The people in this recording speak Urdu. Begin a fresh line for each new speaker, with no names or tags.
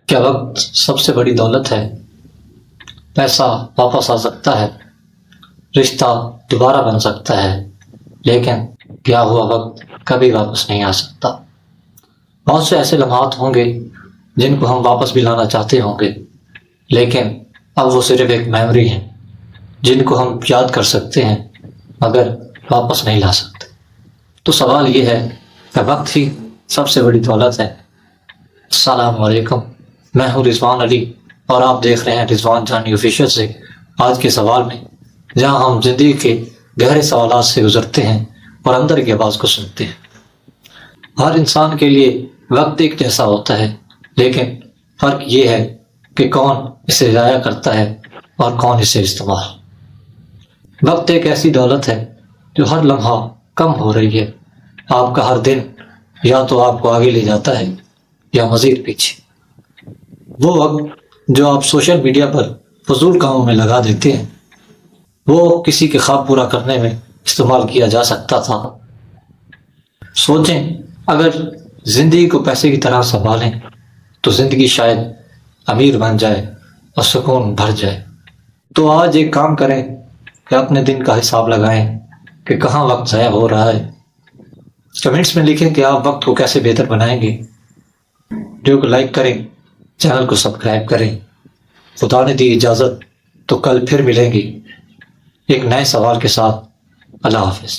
کیا وقت سب سے بڑی دولت ہے؟ پیسہ واپس آ سکتا ہے، رشتہ دوبارہ بن سکتا ہے، لیکن گیا ہوا وقت کبھی واپس نہیں آ سکتا۔ بہت سے ایسے لمحات ہوں گے جن کو ہم واپس بھی لانا چاہتے ہوں گے، لیکن اب وہ صرف ایک میموری ہے جن کو ہم یاد کر سکتے ہیں مگر واپس نہیں لا سکتے۔ تو سوال یہ ہے کہ وقت ہی سب سے بڑی دولت ہے۔ السلام علیکم، میں ہوں رضوان علی اور آپ دیکھ رہے ہیں رضوان جانی آفیشیل سے آج کے سوال میں، جہاں ہم زندگی کے گہرے سوالات سے گزرتے ہیں اور اندر کی آواز کو سنتے ہیں۔ ہر انسان کے لیے وقت ایک جیسا ہوتا ہے، لیکن فرق یہ ہے کہ کون اسے ضائع کرتا ہے اور کون اسے استعمال۔ وقت ایک ایسی دولت ہے جو ہر لمحہ کم ہو رہی ہے۔ آپ کا ہر دن یا تو آپ کو آگے لے جاتا ہے یا مزید پیچھے۔ وہ وقت جو آپ سوشل میڈیا پر فضول کاموں میں لگا دیتے ہیں، وہ کسی کے خواب پورا کرنے میں استعمال کیا جا سکتا تھا۔ سوچیں، اگر زندگی کو پیسے کی طرح سنبھالیں تو زندگی شاید امیر بن جائے اور سکون بھر جائے۔ تو آج ایک کام کریں کہ اپنے دن کا حساب لگائیں کہ کہاں وقت ضائع ہو رہا ہے۔ کمنٹس میں لکھیں کہ آپ وقت کو کیسے بہتر بنائیں گے۔ ویڈیو کو لائک کریں، چینل کو سبسکرائب کریں۔ خدا نے دی اجازت تو کل پھر ملیں گے ایک نئے سوال کے ساتھ۔ اللہ حافظ۔